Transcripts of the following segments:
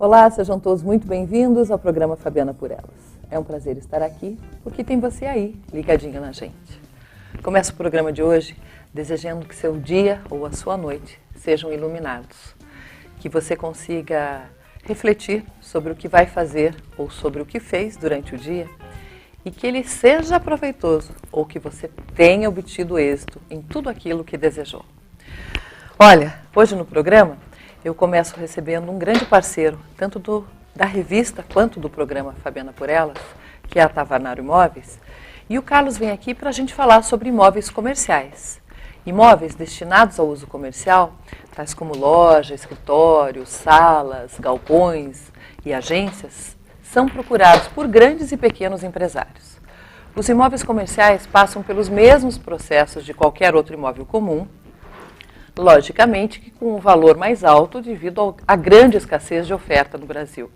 Olá, sejam todos muito bem-vindos ao programa Fabiana por Elas. É um prazer estar aqui, porque tem você aí, ligadinha na gente. Começo o programa de hoje desejando que seu dia ou a sua noite sejam iluminados. Que você consiga refletir sobre o que vai fazer ou sobre o que fez durante o dia e que ele seja proveitoso ou que você tenha obtido êxito em tudo aquilo que desejou. Olha, hoje no programa eu começo recebendo um grande parceiro, tanto da revista quanto do programa Fabiana por Elas, que é a Tavanaro Imóveis, e o Carlos vem aqui para a gente falar sobre imóveis comerciais. Imóveis destinados ao uso comercial, tais como loja, escritórios, salas, galpões e agências, são procurados por grandes e pequenos empresários. Os imóveis comerciais passam pelos mesmos processos de qualquer outro imóvel comum, logicamente que com um valor mais alto devido à grande escassez de oferta no Brasil.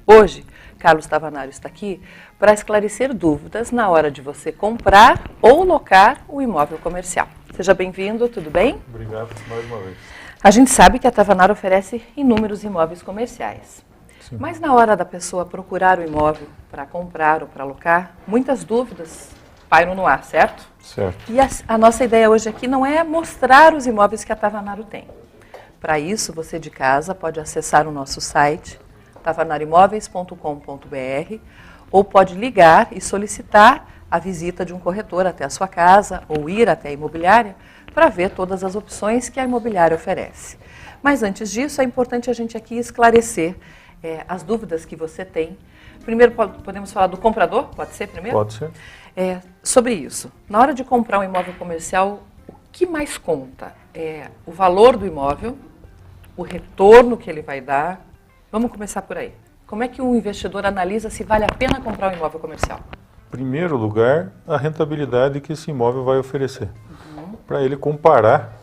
Hoje, Carlos Tavanaro está aqui para esclarecer dúvidas na hora de você comprar ou locar um imóvel comercial. Seja bem-vindo, tudo bem? Obrigado mais uma vez. A gente sabe que a Tavanaro oferece inúmeros imóveis comerciais. Sim. Mas na hora da pessoa procurar o imóvel para comprar ou para alocar, muitas dúvidas pairam no ar, certo? Certo. E a nossa ideia hoje aqui não é mostrar os imóveis que a Tavanaro tem. Para isso, você de casa pode acessar o nosso site, tavanaroimóveis.com.br, ou pode ligar e solicitar a visita de um corretor até a sua casa ou ir até a imobiliária para ver todas as opções que a imobiliária oferece. Mas antes disso, é importante a gente aqui esclarecer as dúvidas que você tem. Primeiro, podemos falar do comprador? Pode ser primeiro? Pode ser. Sobre isso, na hora de comprar um imóvel comercial, o que mais conta? O valor do imóvel, o retorno que ele vai dar. Vamos começar por aí. Como é que um investidor analisa se vale a pena comprar um imóvel comercial? Em primeiro lugar, a rentabilidade que esse imóvel vai oferecer. Para ele comparar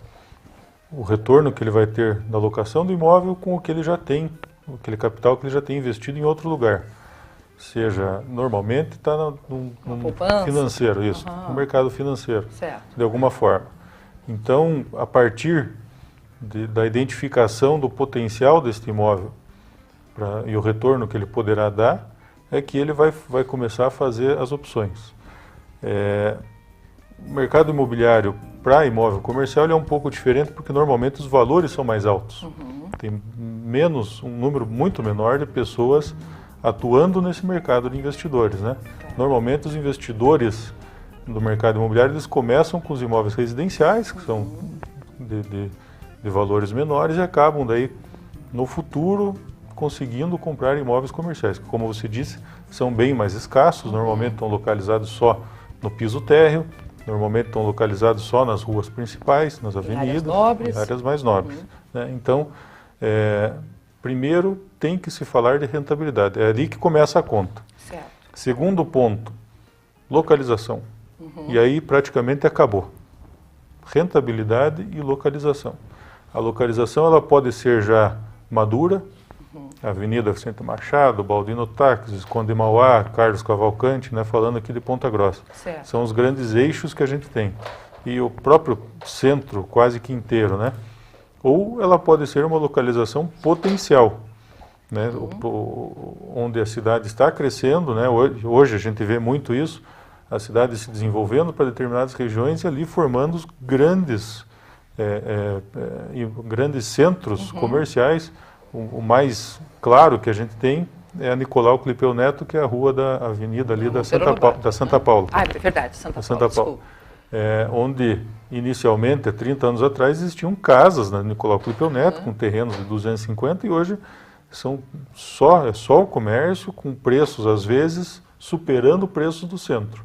o retorno que ele vai ter da locação do imóvel com o que ele já tem, aquele capital que ele já tem investido em outro lugar. Seja, normalmente está no financeiro, isso, no mercado financeiro, certo, de alguma forma. Então, a partir da identificação do potencial deste imóvel e o retorno que ele poderá dar, é que ele vai começar a fazer as opções. O mercado imobiliário para imóvel comercial ele é um pouco diferente, porque normalmente os valores são mais altos. Tem um número muito menor de pessoas atuando nesse mercado de investidores, né? Normalmente os investidores do mercado imobiliário eles começam com os imóveis residenciais, que são de valores menores, e acabam daí no futuro conseguindo comprar imóveis comerciais, que, como você disse, são bem mais escassos, normalmente estão localizados só no piso térreo, normalmente estão localizados só nas ruas principais, nas avenidas, em áreas mais nobres. Né? Então, primeiro tem que se falar de rentabilidade, é ali que começa a conta. Certo. Segundo ponto, localização. E aí praticamente acabou. Rentabilidade e localização. A localização ela pode ser já madura, Avenida Vicente Machado, Baldino Táxis, Conde Mauá, Carlos Cavalcante, né, falando aqui de Ponta Grossa. Certo. São os grandes eixos que a gente tem. E o próprio centro quase que inteiro, né? Ou ela pode ser uma localização potencial, né? Onde a cidade está crescendo, né? Hoje a gente vê muito isso, a cidade se desenvolvendo para determinadas regiões e ali formando os grandes centros comerciais. O mais claro que a gente tem é a Nicolau Clipeu Neto, que é a rua da avenida ali da Santa Paula. Ah, é verdade, Santa Paula. Onde inicialmente, há 30 anos atrás, existiam casas na Nicolau Clipeu Neto, com terrenos de 250, e hoje é só o comércio, com preços, às vezes, superando preços do centro,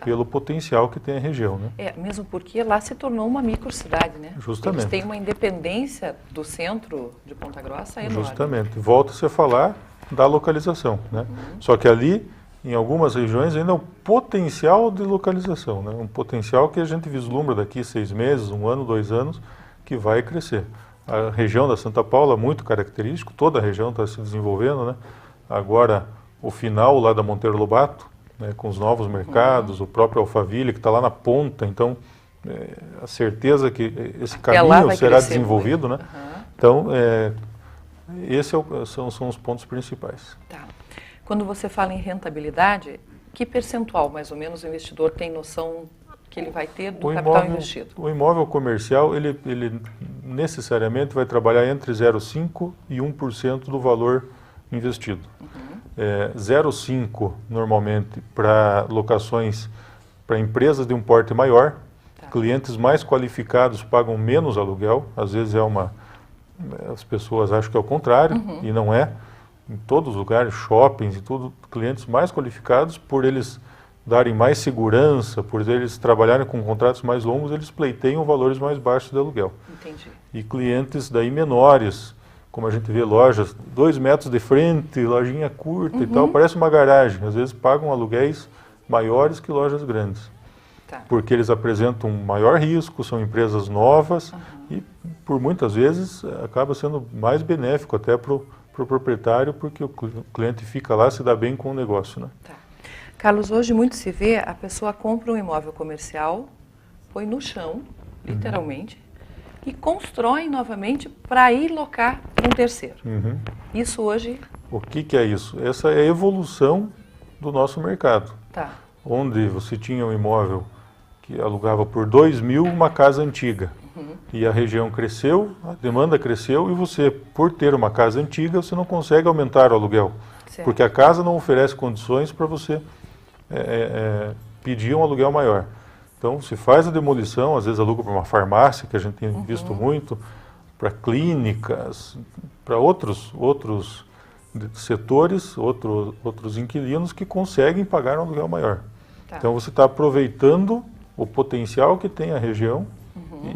pelo potencial que tem a região. Né? Mesmo porque lá se tornou uma microcidade, né? Justamente. Eles têm uma independência do centro de Ponta Grossa enorme. Justamente. Volta-se a falar da localização, né? Só que ali, em algumas regiões, ainda é um potencial de localização, né? Um potencial que a gente vislumbra daqui 6 meses, 1 ano, 2 anos, que vai crescer. A região da Santa Paula é muito característico, toda a região está se desenvolvendo, né? Agora, o final lá da Monteiro Lobato, né, com os novos mercados, o próprio Alphaville, que está lá na ponta, então, a certeza que esse caminho será desenvolvido, né? Então, Esses são os pontos principais. Tá. Quando você fala em rentabilidade, que percentual, mais ou menos, o investidor tem noção que ele vai ter do capital investido? O imóvel comercial, ele necessariamente vai trabalhar entre 0,5% e 1% do valor investido. 0,5% normalmente para locações para empresas de um porte maior. Tá. Clientes mais qualificados pagam menos aluguel, às vezes as pessoas acham que é o contrário, e não é. Em todos os lugares, shoppings e tudo, clientes mais qualificados, por eles darem mais segurança, por eles trabalharem com contratos mais longos, eles pleiteiam valores mais baixos de aluguel. Entendi. E clientes daí menores, como a gente vê lojas, 2 metros de frente, lojinha curta e tal, parece uma garagem. Às vezes pagam aluguéis maiores que lojas grandes. Tá. Porque eles apresentam um maior risco, são empresas novas e, por muitas vezes, acaba sendo mais benéfico até para o proprietário, porque o cliente fica lá, se dá bem com o negócio, né? Tá. Carlos, hoje muito se vê, a pessoa compra um imóvel comercial, põe no chão, literalmente, e constrói novamente para ir locar para um terceiro. Isso hoje... O que é isso? Essa é a evolução do nosso mercado. Tá. Onde você tinha um imóvel que alugava por 2 mil uma casa antiga. E a região cresceu, a demanda cresceu e você, por ter uma casa antiga, você não consegue aumentar o aluguel. Certo. Porque a casa não oferece condições para você pedir um aluguel maior. Então, se faz a demolição, às vezes aluga para uma farmácia, que a gente tem visto muito, para clínicas, para outros setores, outros inquilinos que conseguem pagar um aluguel maior. Tá. Então, você está aproveitando o potencial que tem a região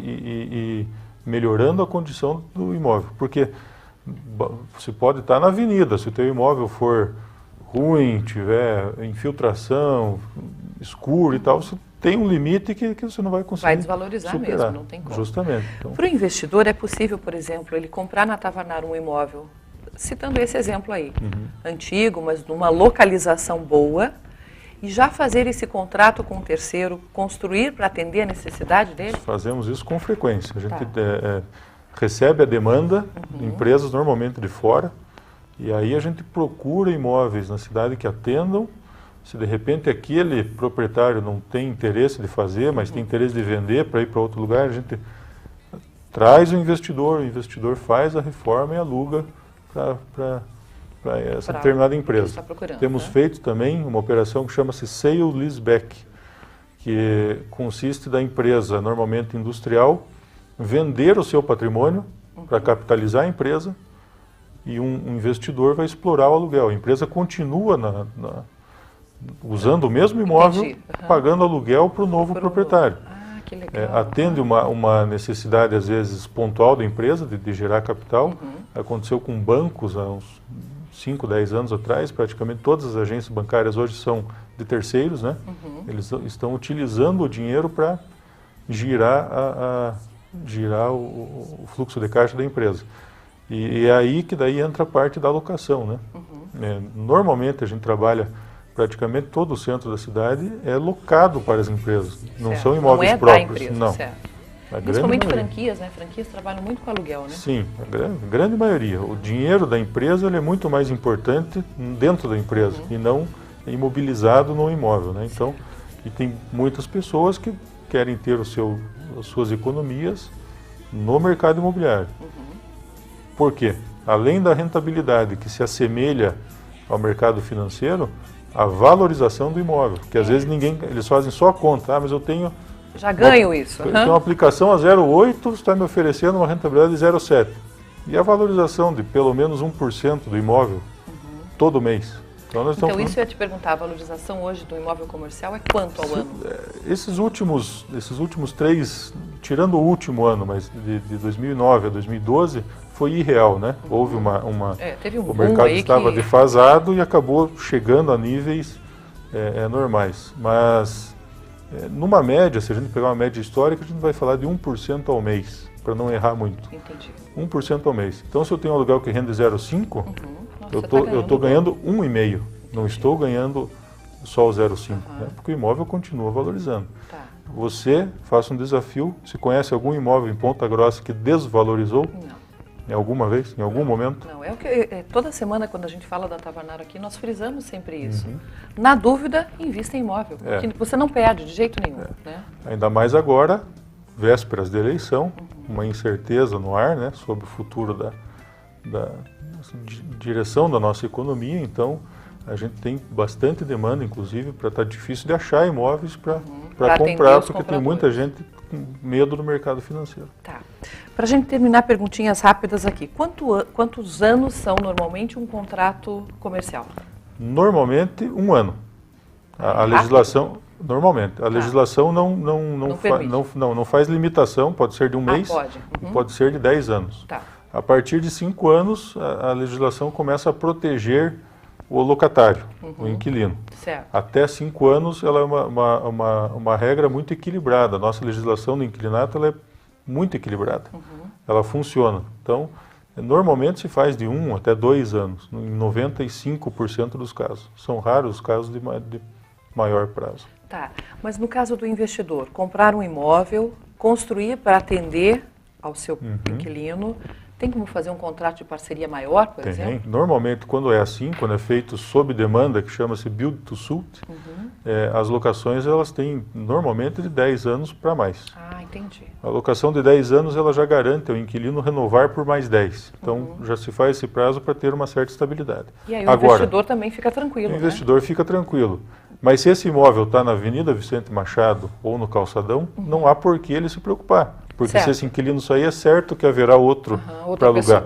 e melhorando a condição do imóvel. Porque você pode estar na avenida, se o teu imóvel for ruim, tiver infiltração, escuro e tal, você tem um limite que você não vai conseguir vai desvalorizar superar. mesmo, não tem como. Justamente. Então, para o investidor é possível, por exemplo, ele comprar na Tavanar um imóvel, citando esse exemplo aí, antigo, mas numa localização boa, e já fazer esse contrato com um terceiro, construir para atender a necessidade dele? Fazemos isso com frequência. A gente recebe a demanda de empresas normalmente de fora, e aí a gente procura imóveis na cidade que atendam. Se de repente aquele proprietário não tem interesse de fazer, mas tem interesse de vender para ir para outro lugar, a gente traz o investidor faz a reforma e aluga para essa determinada empresa. Temos feito também uma operação que chama-se Sale Leaseback, que consiste da empresa, normalmente industrial, vender o seu patrimônio para capitalizar a empresa, e um investidor vai explorar o aluguel. A empresa continua usando o mesmo imóvel, pagando aluguel para o novo proprietário. Que legal. Atende uma necessidade, às vezes, pontual da empresa de gerar capital. Aconteceu com bancos há uns 5, 10 anos atrás. Praticamente todas as agências bancárias hoje são de terceiros, né? Eles estão utilizando o dinheiro para girar o fluxo de caixa da empresa. E é aí que daí entra a parte da alocação, né? Normalmente a gente trabalha, praticamente todo o centro da cidade é locado para as empresas, não são imóveis próprios. Da empresa, não. Principalmente franquias, né? Franquias trabalham muito com aluguel, né? Sim, a grande maioria. O dinheiro da empresa ele é muito mais importante dentro da empresa e não imobilizado no imóvel, né? Então, e tem muitas pessoas que querem ter as suas economias no mercado imobiliário. Por quê? Além da rentabilidade que se assemelha ao mercado financeiro, a valorização do imóvel, que às vezes eles fazem só a conta, mas eu tenho... Já ganho isso. Eu tenho uma aplicação a 0,8, você está me oferecendo uma rentabilidade de 0,7. E a valorização de pelo menos 1% do imóvel todo mês. Então isso eu ia te perguntar, a valorização hoje do imóvel comercial é quanto ao ano? Esses últimos 3, tirando o último ano, mas de 2009 a 2012, foi irreal, né? Houve teve um o mercado estava defasado e acabou chegando a níveis normais. Mas, numa média, se a gente pegar uma média histórica, a gente vai falar de 1% ao mês, para não errar muito. Entendi. 1% ao mês. Então, se eu tenho um aluguel que rende 0,5%, eu estou ganhando 1,5%. Não estou ganhando só o 0,5%, né? Porque o imóvel continua valorizando. Tá. Você faça um desafio. Se conhece algum imóvel em Ponta Grossa que desvalorizou? Não. Em alguma vez? Em algum momento? Não, toda semana quando a gente fala da Tavernaro aqui, nós frisamos sempre isso. Na dúvida, invista em imóvel, porque você não perde de jeito nenhum. Né? Ainda mais agora, vésperas de eleição, uma incerteza no ar, né, sobre o futuro da direção da nossa economia, então a gente tem bastante demanda, inclusive, para estar difícil de achar imóveis para comprar, porque tem muita gente com medo do mercado financeiro. Tá. Para a gente terminar, perguntinhas rápidas aqui. Quantos anos são normalmente um contrato comercial? Normalmente, 1 ano. A legislação, normalmente, a legislação não faz limitação, pode ser de 1 mês, pode ser de 10 anos. Tá. A partir de 5 anos, a legislação começa a proteger o locatário, o inquilino. Certo. Até 5 anos, ela é uma regra muito equilibrada. A nossa legislação do inquilinato ela é muito equilibrada. Ela funciona. Então, normalmente se faz de 1 até 2 anos, em 95% dos casos. São raros os casos de maior prazo. Tá, mas no caso do investidor, comprar um imóvel, construir para atender ao seu inquilino, tem como fazer um contrato de parceria maior, por exemplo? Tem. Normalmente, quando é assim, quando é feito sob demanda, que chama-se build to suit, as locações elas têm normalmente de 10 anos para mais. Ah, entendi. A locação de 10 anos ela já garante ao inquilino renovar por mais 10. Então, já se faz esse prazo para ter uma certa estabilidade. E aí o investidor também fica tranquilo, O investidor fica tranquilo. Mas se esse imóvel está na Avenida Vicente Machado ou no Calçadão, não há por que ele se preocupar. Porque se esse inquilino sair, é certo que haverá outro para alugar.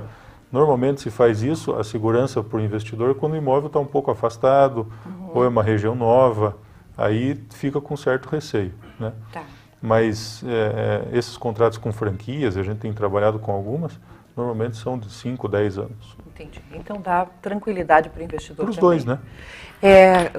Normalmente se faz isso, a segurança para o investidor, quando o imóvel está um pouco afastado, ou é uma região nova, aí fica com certo receio. Né? Tá. Mas esses contratos com franquias, a gente tem trabalhado com algumas, normalmente são de 5, 10 anos. Entendi. Então dá tranquilidade para o investidor Para os também. dois, né?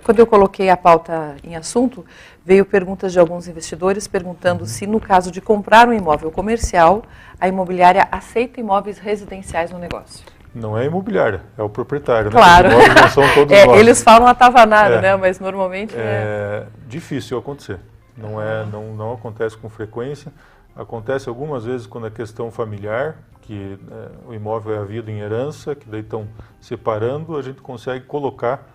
Quando eu coloquei a pauta em assunto, veio perguntas de alguns investidores perguntando se, no caso de comprar um imóvel comercial, a imobiliária aceita imóveis residenciais no negócio. Não é imobiliária, é o proprietário. Claro. Né? Os imóveis não são todos nossos. Eles falam a Tavernaro, né? Mas normalmente é difícil acontecer. Não acontece com frequência. Acontece algumas vezes quando é questão familiar, que o imóvel é havido em herança, que daí estão separando, a gente consegue colocar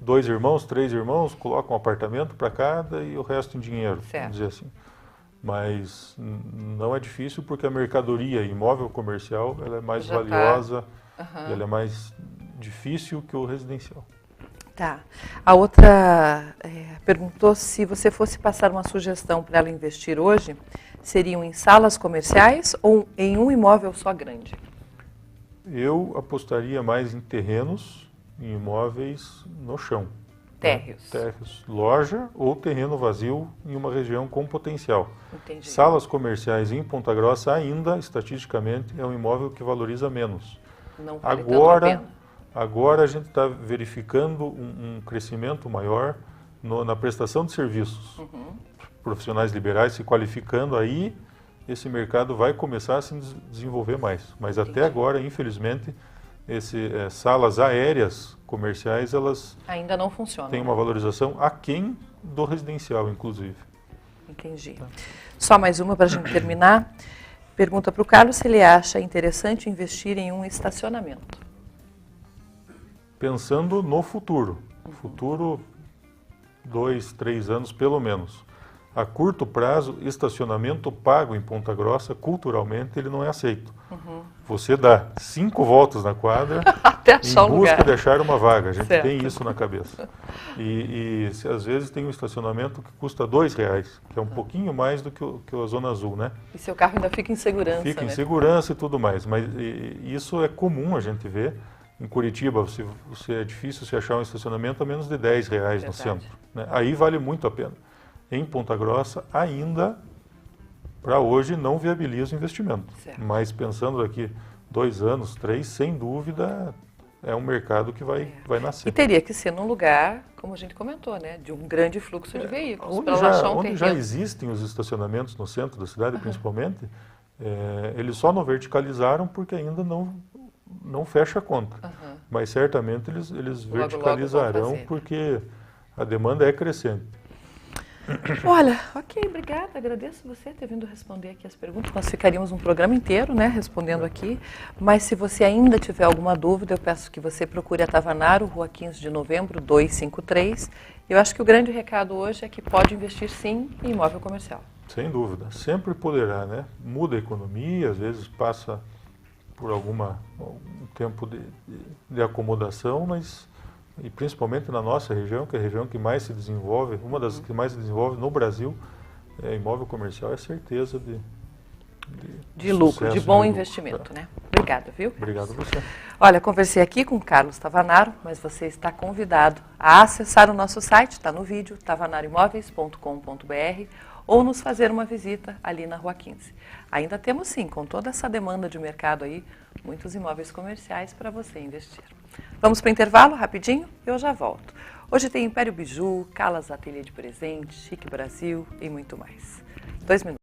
2 irmãos, 3 irmãos, coloca um apartamento para cada e o resto em dinheiro, vamos dizer assim. Mas não é difícil porque a mercadoria imóvel comercial ela é mais valiosa, ela é mais difícil que o residencial. Tá. A outra perguntou se você fosse passar uma sugestão para ela investir hoje, seriam em salas comerciais ou em um imóvel só grande? Eu apostaria mais em terrenos, em imóveis no chão. Térreos. Térreos, loja ou terreno vazio em uma região com potencial. Entendi. Salas comerciais em Ponta Grossa ainda, estatisticamente, é um imóvel que valoriza menos. Não vale tanto a pena. Agora a gente está verificando um crescimento maior na prestação de serviços. Profissionais liberais se qualificando, aí esse mercado vai começar a se desenvolver mais. Mas até agora, infelizmente, salas aéreas comerciais, elas ainda não funcionam. Têm uma valorização aquém do residencial, inclusive. Entendi. Só mais uma para a gente terminar. Pergunta para o Carlos se ele acha interessante investir em um estacionamento. Pensando no futuro. Futuro, 2, 3 anos pelo menos. A curto prazo, estacionamento pago em Ponta Grossa, culturalmente, ele não é aceito. Você dá 5 voltas na quadra até achar em busca de achar uma vaga. A gente tem isso na cabeça. Às vezes tem um estacionamento que custa R$2, que é um pouquinho mais do que a Zona Azul, né? E seu carro ainda fica em segurança, Fica em segurança e tudo mais. Mas isso é comum a gente ver. Em Curitiba, é difícil se achar um estacionamento a menos de R$10 no centro. Né? Aí vale muito a pena. Em Ponta Grossa, ainda, para hoje, não viabiliza o investimento. Mas pensando daqui 2 anos, 3, sem dúvida, é um mercado que vai nascer. E teria que ser num lugar, como a gente comentou, né, de um grande fluxo de veículos. Onde já existem os estacionamentos no centro da cidade, principalmente, eles só não verticalizaram porque ainda não fecha a conta. Mas certamente eles verticalizarão porque a demanda é crescente. Olha, ok, obrigada, agradeço você ter vindo responder aqui as perguntas. Nós ficaríamos um programa inteiro, né, respondendo aqui, mas se você ainda tiver alguma dúvida, eu peço que você procure a Tavanaro, Rua 15 de Novembro, 253. Eu acho que o grande recado hoje é que pode investir sim em imóvel comercial. Sem dúvida, sempre poderá, né? Muda a economia, às vezes passa por algum tempo de acomodação, mas e principalmente na nossa região, que é a região que mais se desenvolve, uma das que mais se desenvolve no Brasil, imóvel comercial é certeza de lucro, de bom lucro, investimento, né? Obrigada, viu? Obrigado a você. Olha, conversei aqui com o Carlos Tavanaro, mas você está convidado a acessar o nosso site, está no vídeo, tavanaroimoveis.com.br, ou nos fazer uma visita ali na Rua 15. Ainda temos sim, com toda essa demanda de mercado aí, muitos imóveis comerciais para você investir. Vamos para o intervalo rapidinho e eu já volto. Hoje tem Império Biju, Calas Ateliê de Presente, Chique Brasil e muito mais. 2 minutos.